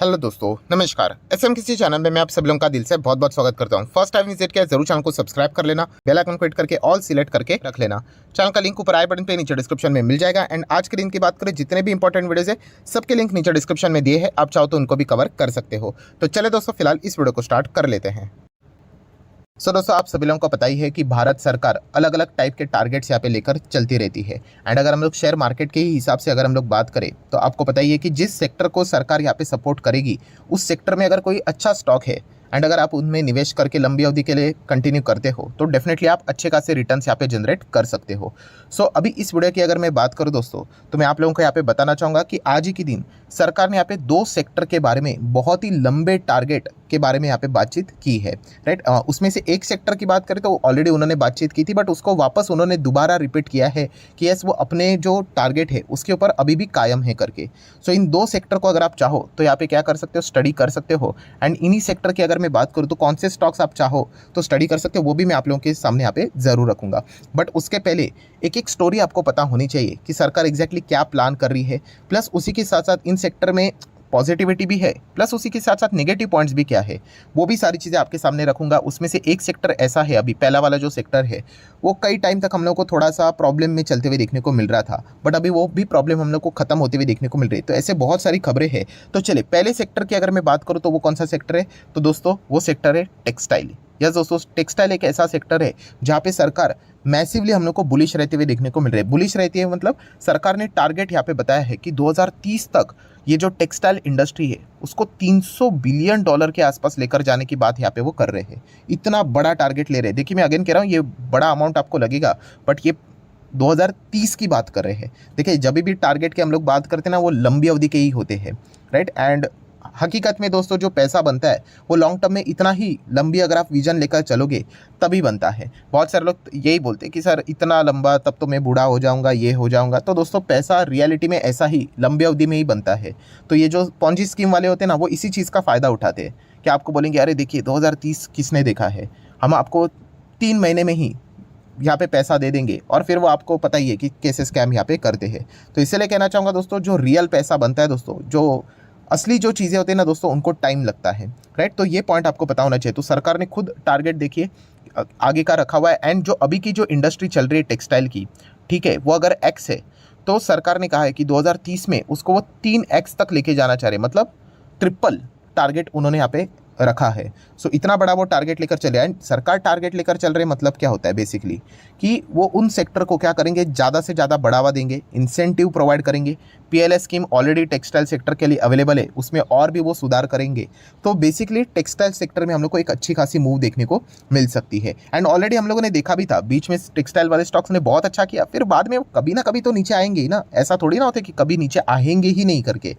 Hello दोस्तों, नमस्कार। SM किसी चैनल में मैं आप सब लोगों का दिल से बहुत बहुत स्वागत करता हूं। फर्स्ट टाइम विजिट किया जरूर चैनल को सब्सक्राइब कर लेना, बेल आइकन को हिट करके ऑल सिलेक्ट करके रख लेना। चैनल का लिंक ऊपर आई बटन पे नीचे डिस्क्रिप्शन में मिल जाएगा। एंड आज के दिन की बात करें, जितने भी इंपॉर्टेंट वीडियोस है सबके लिंक नीचे डिस्क्रिप्शन में दिए हैं, आप चाहो तो उनको भी कवर कर सकते हो। तो चले दोस्तों, फिलहाल इस वीडियो को स्टार्ट कर लेते हैं। दोस्तों, आप सभी लोगों को पता ही है कि भारत सरकार अलग अलग टाइप के टारगेट्स यहाँ पे लेकर चलती रहती है। एंड अगर हम लोग शेयर मार्केट के ही हिसाब से अगर हम लोग बात करें तो आपको पता ही है कि जिस सेक्टर को सरकार यहाँ पे सपोर्ट करेगी उस सेक्टर में अगर कोई अच्छा स्टॉक है एंड अगर आप उनमें निवेश करके लंबी अवधि के लिए कंटिन्यू करते हो तो डेफिनेटली आप अच्छे खासे रिटर्न्स यहाँ पे जनरेट कर सकते हो। अभी इस वीडियो की अगर मैं बात करूँ दोस्तों, तो मैं आप लोगों को यहाँ पे बताना चाहूँगा कि आज ही के दिन सरकार ने यहाँ पे दो सेक्टर के बारे में बहुत ही लंबे टारगेट के बारे में यहाँ पे बातचीत की है। राइट, उसमें से एक सेक्टर की बात करें तो ऑलरेडी उन्होंने बातचीत की थी, बट उसको वापस उन्होंने दोबारा रिपीट किया है कि यस, वो अपने जो टारगेट है उसके ऊपर अभी भी कायम है करके। इन दो सेक्टर को अगर आप चाहो तो यहाँ पे क्या कर सकते हो, स्टडी कर सकते हो। एंड इन्हीं सेक्टर की अगर मैं बात करूँ तो कौन से स्टॉक्स आप चाहो तो स्टडी कर सकते हो, वो भी मैं आप लोगों के सामने यहाँ पे जरूर रखूंगा। बट उसके पहले एक एक स्टोरी आपको पता होनी चाहिए कि सरकार एग्जैक्टली क्या प्लान कर रही है, प्लस उसी के साथ साथ इन सेक्टर में पॉजिटिविटी भी है, प्लस उसी के साथ साथ नेगेटिव पॉइंट्स भी क्या है, वो भी सारी चीज़ें आपके सामने रखूंगा। उसमें से एक सेक्टर ऐसा है, अभी पहला वाला जो सेक्टर है वो कई टाइम तक हम लोग को थोड़ा सा प्रॉब्लम में चलते हुए देखने को मिल रहा था, बट अभी वो भी प्रॉब्लम हम लोग को खत्म होते हुए देखने को मिल रही है। तो ऐसे बहुत सारी खबरें हैं। तो चलिए, पहले सेक्टर की अगर मैं बात करूँ तो वो कौन सा सेक्टर है, तो दोस्तों वो सेक्टर है टेक्सटाइल। यस दोस्तों, टेक्सटाइल एक ऐसा सेक्टर है जहाँ पे सरकार मैसिवली हम लोग को बुलिश रहते हुए देखने को मिल रही है। बुलिश रहती है मतलब सरकार ने टारगेट यहाँ पे बताया है कि 2030 तक ये जो टेक्सटाइल इंडस्ट्री है उसको $300 बिलियन के आसपास लेकर जाने की बात यहाँ पे वो कर रहे हैं। इतना बड़ा टारगेट ले रहे हैं। देखिए, मैं अगेन कह रहा हूँ, ये बड़ा अमाउंट आपको लगेगा, बट ये 2030 की बात कर रहे हैं। देखिए, जब भी टारगेट की हम लोग बात करते हैं ना, वो लंबी अवधि के ही होते हैं। राइट, एंड हकीकत में दोस्तों जो पैसा बनता है वो लॉन्ग टर्म में इतना ही लंबी अगर आप विजन लेकर चलोगे तभी बनता है। बहुत सारे लोग यही बोलते हैं कि सर इतना लंबा, तब तो मैं बूढ़ा हो जाऊंगा, ये हो जाऊंगा। तो दोस्तों, पैसा रियलिटी में ऐसा ही लंबी अवधि में ही बनता है। तो ये जो पॉन्जी स्कीम वाले होते हैं ना, वो इसी चीज़ का फ़ायदा उठाते हैं कि आपको बोलेंगे अरे देखिए 2030 किसने देखा है, हम आपको 3 महीने में ही यहाँ पे पैसा दे देंगे, और फिर वो आपको पता ही है कि कैसे स्कैम यहाँ पे करते हैं। तो इसलिए कहना चाहूँगा दोस्तों, जो रियल पैसा बनता है दोस्तों, जो असली जो चीज़ें होती है ना दोस्तों, उनको टाइम लगता है। राइट, तो ये पॉइंट आपको पता होना चाहिए। तो सरकार ने खुद टारगेट देखिए आगे का रखा हुआ है। एंड जो अभी की जो इंडस्ट्री चल रही है टेक्सटाइल की, ठीक है, वो अगर एक्स है तो सरकार ने कहा है कि 2030 में उसको वो 3x तक लेके जाना चाह रहे, मतलब ट्रिपल टारगेट उन्होंने यहाँ पे रखा है। इतना बड़ा वो टारगेट लेकर चले आए। सरकार टारगेट लेकर चल रहे, मतलब क्या होता है बेसिकली कि वो उन सेक्टर को क्या करेंगे, ज़्यादा से ज़्यादा बढ़ावा देंगे, इंसेंटिव प्रोवाइड करेंगे। PLI scheme already textile sector के लिए अवेलेबल है, उसमें और भी वो सुधार करेंगे। तो बेसिकली टेक्सटाइल सेक्टर में हम लोग को एक अच्छी खासी मूव देखने को मिल सकती है। एंड ऑलरेडी हम लोगों ने देखा भी था, बीच में टेक्सटाइल वाले स्टॉक्स ने बहुत अच्छा किया, फिर बाद में कभी ना कभी तो नीचे आएंगे ही ना। ऐसा थोड़ी ना होता कि कभी नीचे आएंगे ही नहीं करके,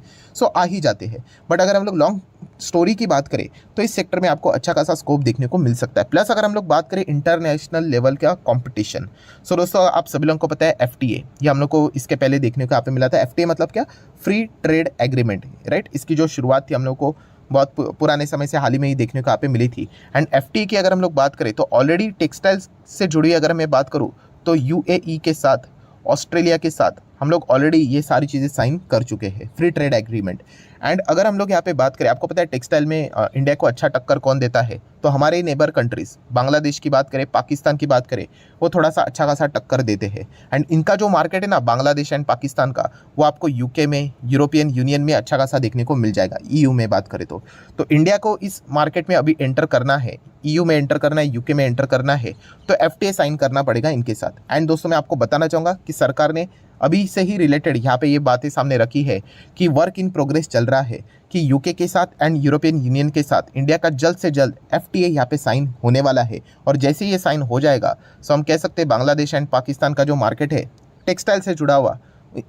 आ ही जाते हैं। बट अगर हम लोग लॉन्ग स्टोरी की बात करें तो इस सेक्टर में आपको अच्छा खासा स्कोप देखने को मिल सकता है। प्लस अगर हम लोग बात करें इंटरनेशनल लेवल का कंपटीशन, दोस्तों आप सभी लोगों को पता है एफटीए, ये हम लोग को इसके पहले देखने को यहाँ पे मिला था। एफटीए मतलब क्या, फ्री ट्रेड एग्रीमेंट। राइट, इसकी जो शुरुआत थी हम लोग को बहुत पुराने समय से हाल ही में ही देखने को यहाँ पे मिली थी। एंड एफटीए की अगर हम लोग बात करें तो ऑलरेडी टेक्सटाइल्स से जुड़ी अगर मैं बात करूँ तो यूएई के साथ, ऑस्ट्रेलिया के साथ हम लोग ऑलरेडी ये सारी चीज़ें साइन कर चुके हैं, फ्री ट्रेड एग्रीमेंट। एंड अगर हम लोग यहाँ पे बात करें, आपको पता है टेक्सटाइल में इंडिया को अच्छा टक्कर कौन देता है, तो हमारे नेबर कंट्रीज़, बांग्लादेश की बात करें, पाकिस्तान की बात करें, वो थोड़ा सा अच्छा खासा टक्कर देते हैं। एंड इनका जो मार्केट है ना, बांग्लादेश एंड पाकिस्तान का, वो आपको यूके में, यूरोपियन यूनियन में अच्छा खासा देखने को मिल जाएगा। ईयू में बात करें तो इंडिया को इस मार्केट में अभी एंटर करना है, ईयू में एंटर करना है, यूके में एंटर करना है, तो एफटीए साइन करना पड़ेगा इनके साथ। एंड दोस्तों, मैं आपको बताना चाहूँगा कि सरकार ने अभी से ही रिलेटेड यहाँ पे ये बातें सामने रखी है कि वर्क इन प्रोग्रेस चल रहा है कि यूके के साथ एंड यूरोपियन यूनियन के साथ इंडिया का जल्द से जल्द एफटीए यहाँ पे साइन होने वाला है। और जैसे ही ये साइन हो जाएगा तो हम कह सकते हैं बांग्लादेश एंड पाकिस्तान का जो मार्केट है टेक्सटाइल से जुड़ा हुआ,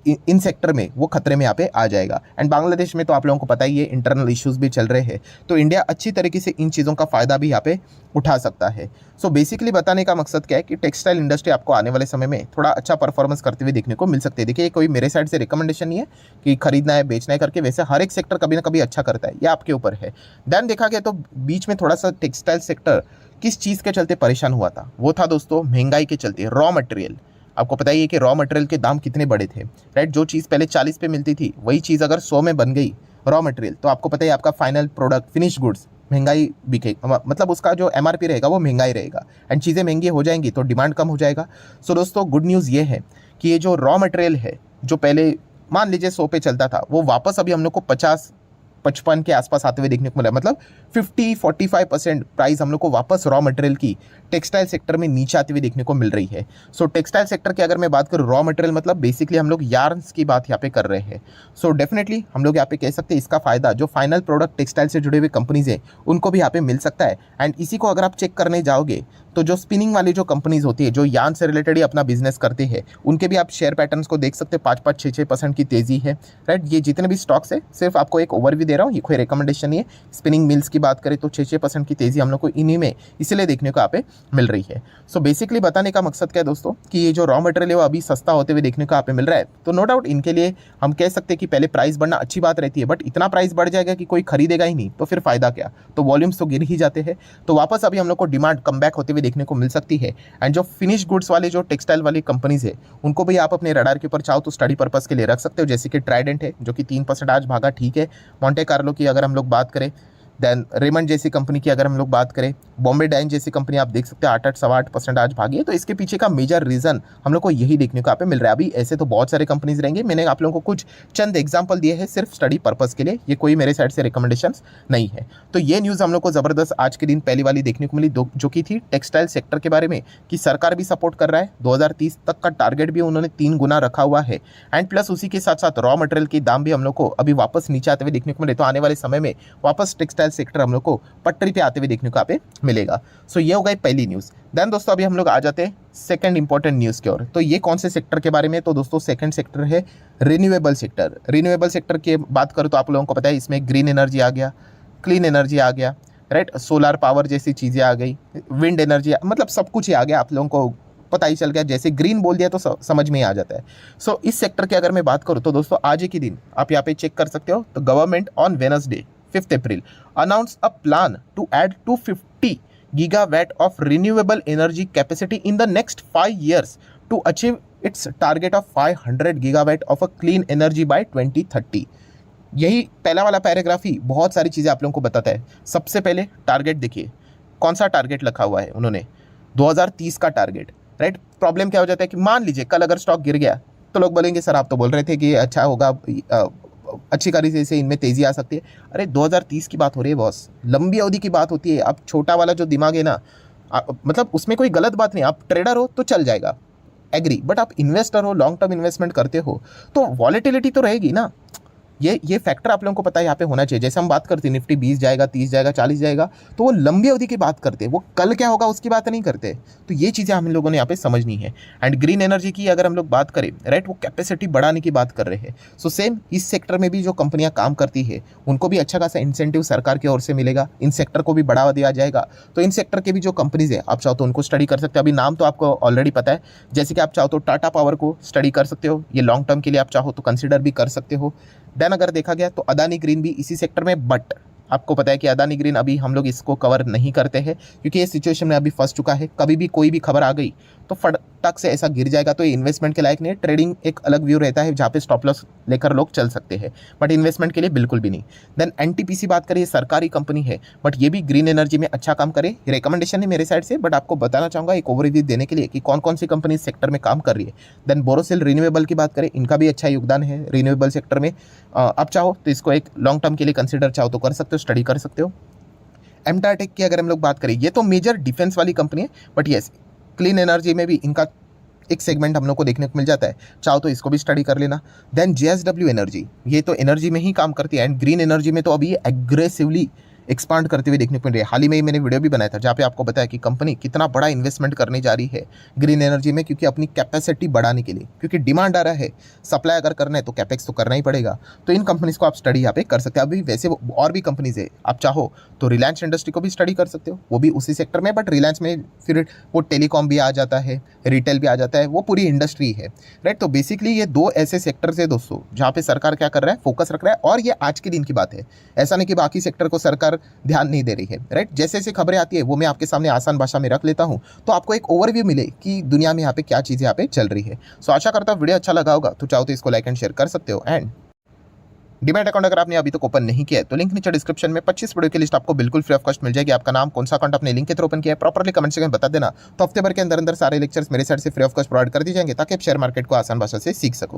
इन सेक्टर में वो खतरे में यहाँ पे आ जाएगा। एंड बांग्लादेश में तो आप लोगों को पता ही है, इंटरनल इश्यूज भी चल रहे हैं, तो इंडिया अच्छी तरीके से इन चीज़ों का फ़ायदा भी यहाँ पे उठा सकता है। बेसिकली बताने का मकसद क्या है कि टेक्सटाइल इंडस्ट्री आपको आने वाले समय में थोड़ा अच्छा परफॉर्मेंस करते हुए देखने को मिल सकती है। देखिए, कोई मेरे साइड से रिकमेंडेशन नहीं है कि खरीदना है बेचना है करके, वैसे हर एक सेक्टर कभी ना कभी अच्छा करता है, ये आपके ऊपर है। देन देखा गया तो बीच में थोड़ा सा टेक्सटाइल सेक्टर किस चीज़ के चलते परेशान हुआ था, वो था दोस्तों महंगाई के चलते। रॉ मटेरियल, आपको पता ही है कि रॉ मटेरियल के दाम कितने बड़े थे। राइट, जो चीज़ पहले 40 पे मिलती थी वही चीज़ अगर 100 में बन गई रॉ मटेरियल, तो आपको पता है आपका फाइनल प्रोडक्ट फिनिश गुड्स महंगाई बिके, मतलब उसका जो एमआरपी रहेगा वो महंगाई रहेगा, एंड चीज़ें महंगी हो जाएंगी तो डिमांड कम हो जाएगा। सो दोस्तों गुड न्यूज़ ये है कि ये जो रॉ मटेरियल है जो पहले मान लीजिए 100 पे चलता था, वो वापस अभी हम लोग को 50-55 के आसपास आते हुए देखने को मिला, मतलब 50-45% प्राइस हम लोग को वापस रॉ मटेरियल की टेक्सटाइल सेक्टर में नीचे आती हुई देखने को मिल रही है। सो टेक्सटाइल सेक्टर की अगर मैं बात करूँ, रॉ मटेरियल मतलब बेसिकली हम लोग यार्न्स की बात यहाँ पे कर रहे हैं। सो डेफिनेटली हम लोग यहाँ पे कह सकते हैं इसका फायदा जो फाइनल प्रोडक्ट टेक्सटाइल से जुड़े हुए कंपनीज हैं उनको भी यहाँ पे मिल सकता है। एंड इसी को अगर आप चेक करने जाओगे तो जो स्पिनिंग वाली जो कंपनीज होती है जो यार्न से रिलेटेड ही अपना बिजनेस करते हैं, उनके भी आप शेयर पैटर्न्स को देख सकते हैं, 5-5, 6-6% की तेजी है, राइट। ये जितने भी स्टॉक्स है सिर्फ आपको एक ओवरव्यू दे रहा हूँ, ये कोई रिकमेंडेशन नहीं है। स्पिनिंग मिल्स की बात करें तो 6-6% की तेजी हम लोग को इन्हीं में इसलिए देखने को यहाँ पे मिल रही है। सो बेसिकली बताने का मकसद क्या है दोस्तों कि ये जो रॉ मटेरियल है वो अभी सस्ता होते हुए देखने को यहाँ पे मिल रहा है, तो नो डाउट इनके लिए हम कह सकते हैं कि पहले प्राइस बढ़ना अच्छी बात रहती है, बट इतना प्राइस बढ़ जाएगा कि कोई खरीदेगा ही नहीं, तो फिर फायदा क्या, तो वॉल्यूम्स तो गिर ही जाते हैं। तो वापस अभी हम लोग को डिमांड कम बैक होते हुए देखने को मिल सकती है। एंड जो फिनिश गुड्स वाले जो टेक्सटाइल वाली कंपनीज है उनको भी आप अपने रडार के ऊपर चाहो तो स्टडी पर्पस के लिए रख सकते हो, जैसे कि ट्राइडेंट है जो कि 3% आज भागा, ठीक है। मोंटे कार्लो की अगर हम लोग बात करें, देन रेमंड जैसी कंपनी की अगर हम लोग बात करें, बॉम्बे डाइन जैसी कंपनी आप देख सकते हैं 8-8, 8.25% आज भागी है। तो इसके पीछे का मेजर रीजन हम लोग को यही देखने को यहाँ पे मिल रहा है। अभी ऐसे तो बहुत सारे कंपनीज रहेंगे, मैंने आप लोगों को कुछ चंद एग्जांपल दिए हैं सिर्फ स्टडी पर्पस के लिए, ये कोई मेरे साइड से रिकमेंडेशंस नहीं है। तो ये न्यूज़ हम लोग को ज़बरदस्त आज के दिन पहली वाली देखने को मिली, जो कि थी टेक्सटाइल सेक्टर के बारे में, कि सरकार भी सपोर्ट कर रहा है, 2030 तक का टारगेट भी उन्होंने 3 गुना रखा हुआ है। एंड प्लस उसी के साथ साथ रॉ मटेरियल के दाम भी हम लोग को अभी वापस नीचे आते हुए देखने को मिले, तो आने वाले समय में वापस टेक्सटाइल सेक्टर हम लोग को पटरी पे आते हुए देखने को यहाँ पे मिलेगा। सो ये हो गई पहली न्यूज़। देन दोस्तों अभी हम लोग आ जाते हैं सेकंड इंपॉर्टेंट न्यूज़ की ओर। तो ये कौन से सेक्टर के बारे में, तो दोस्तों सेकंड सेक्टर है रिन्यूएबल सेक्टर। रिन्यूएबल सेक्टर की बात करूँ तो आप लोगों को पता है इसमें ग्रीन एनर्जी आ गया, क्लीन एनर्जी आ गया, राइट, सोलर पावर जैसी चीज़ें आ गई, विंड एनर्जी, मतलब सब कुछ ही आ गया, आप लोगों को पता ही चल गया, जैसे ग्रीन बोल दिया तो समझ में आ जाता है। सो इस सेक्टर के अगर मैं बात करूँ तो दोस्तों आज ही के दिन आप यहाँ पे चेक कर सकते हो, तो government on Wednesday 5th April announced a plan to add 250 gigawatt of renewable energy capacity in the next 5 years to achieve its target of 500 gigawatt of a clean energy by 2030। यही पहला वाला paragraph ही बहुत सारी चीज़ें आप लोगों को बताता है। सबसे पहले टारगेट देखिए, कौन सा टारगेट रखा हुआ है उन्होंने, 2030 का टारगेट, राइट। प्रॉब्लम क्या हो जाता है कि मान लीजिए कल अगर स्टॉक गिर गया तो लोग बोलेंगे सर आप तो बोल रहे थे कि अच्छा होगा, अच्छी तरीके से इनमें तेज़ी आ सकती है। अरे 2030 की बात हो रही है बॉस, लंबी अवधि की बात होती है। आप छोटा वाला जो दिमाग है ना, मतलब उसमें कोई गलत बात नहीं, आप ट्रेडर हो तो चल जाएगा, एग्री, बट आप इन्वेस्टर हो, लॉन्ग टर्म इन्वेस्टमेंट करते हो तो वॉलेटिलिटी तो रहेगी ना। ये फैक्टर आप लोगों को पता है यहाँ पे होना चाहिए। जैसे हम बात करते हैं निफ्टी 20 जाएगा, 30 जाएगा, 40 जाएगा, तो वो लंबी अवधि की बात करते हैं, वो कल क्या होगा उसकी बात नहीं करते। तो ये चीज़ें हम लोगों ने यहाँ पे समझनी है। एंड ग्रीन एनर्जी की अगर हम लोग बात करें, राइट, वो कैपेसिटी बढ़ाने की बात कर रहे हैं। सो सेम इस सेक्टर में भी जो कंपनियां काम करती है उनको भी अच्छा खासा इंसेंटिव सरकार की ओर से मिलेगा, इन सेक्टर को भी बढ़ावा दिया जाएगा। तो इन सेक्टर के भी जो कंपनीज है आप चाहो तो उनको स्टडी कर सकते हो। अभी नाम तो आपको ऑलरेडी पता है, जैसे कि आप चाहो तो टाटा पावर को स्टडी कर सकते हो, ये लॉन्ग टर्म के लिए आप चाहो तो कंसिडर भी कर सकते हो। देन अगर देखा गया तो अदानी ग्रीन भी इसी सेक्टर में, बट आपको पता है कि अदानी ग्रीन अभी हम लोग इसको कवर नहीं करते हैं क्योंकि ये सिचुएशन में अभी फंस चुका है। कभी भी कोई भी खबर आ गई तो फटक से ऐसा गिर जाएगा, तो ये इन्वेस्टमेंट के लायक नहीं है। ट्रेडिंग एक अलग व्यू रहता है जहाँ पे स्टॉप लॉस लेकर लोग चल सकते हैं, बट इन्वेस्टमेंट के लिए बिल्कुल भी नहीं। देन एनटीपीसी बात करें, सरकारी कंपनी है बट ये भी ग्रीन एनर्जी में अच्छा काम करे। रिकमेंडेशन है मेरे साइड से, बट आपको बताना चाहूँगा एक ओवरव्यू देने के लिए कि कौन कौन सी कंपनी इस सेक्टर में काम कर रही है। देन बोरोसिल रिन्यूएबल की बात करें, इनका भी अच्छा योगदान है रिन्यूएबल सेक्टर में। आप चाहो तो इसको एक लॉन्ग टर्म के लिए कंसिडर चाहो तो कर सकते हो, स्टडी कर सकते हो। एमटार टेक की अगर हम लोग बात करें, ये तो मेजर डिफेंस वाली कंपनी है, बट यस क्लीन एनर्जी में भी इनका एक सेगमेंट हम लोग को देखने को मिल जाता है, चाहो तो इसको भी स्टडी कर लेना। देन जेएसडब्ल्यू एनर्जी, ये तो एनर्जी में ही काम करती है एंड ग्रीन एनर्जी में तो अभी एग्रेसिवली एक्सपांड करते हुए देखने को मिल रही है। हाल ही में मैंने वीडियो भी बनाया था जहाँ पे आपको बताया कि कंपनी कितना बड़ा इन्वेस्टमेंट करने जा रही है ग्रीन एनर्जी में, क्योंकि अपनी कैपेसिटी बढ़ाने के लिए, क्योंकि डिमांड आ रहा है, सप्लाई अगर करना है तो कैपेक्स तो करना ही पड़ेगा। तो इन कंपनीज को आप स्टडी यहाँ पे कर सकते हैं। अभी वैसे और भी कंपनीज है, आप चाहो तो रिलायंस इंडस्ट्री को भी स्टडी कर सकते हो, वो भी उसी सेक्टर में, बट रिलायंस में फिर वो टेलीकॉम भी आ जाता है, रिटेल भी आ जाता है, वो पूरी इंडस्ट्री है, राइट। तो बेसिकली ये दो ऐसे सेक्टर्स है दोस्तों जहाँ पे सरकार क्या कर रहा है, फोकस रख रहा है। और ये आज के दिन की बात है, ऐसा नहीं कि बाकी सेक्टर को सरकार ध्यान नहीं दे रही है, राइट। जैसे जैसे खबरें आती है वो मैं आपके सामने आसान भाषा में रख लेता हूँ, तो आपको एक ओवरव्यू मिले कि दुनिया में यहाँ पे क्या चीज़ें यहाँ पे चल रही है। सो आशा करता हूँ वीडियो अच्छा लगा होगा, तो चाहो तो इसको लाइक एंड शेयर कर सकते हो। एंड डीमैट अकाउंट अगर आपने अभी तक ओपन नहीं किया है तो लिंक नीचे डिस्क्रिप्शन में 25 वीडियो की लिस्ट आपको बिल्कुल फ्री ऑफ कॉस्ट मिल जाएगी। आपका नाम, कौन सा अकाउंट अपने लिंक के थ्रू ओपन किया है, प्रॉपर्ली कमेंट सेक्शन में बता देना। तो हफ्ते भर के अंदर अंदर सारे लेक्चर्स मेरे साइड से फ्री ऑफ कॉस्ट प्रोवाइड कर दी जाएंगे ताकि आप शेयर मार्केट को आसान भाषा से सीख सको।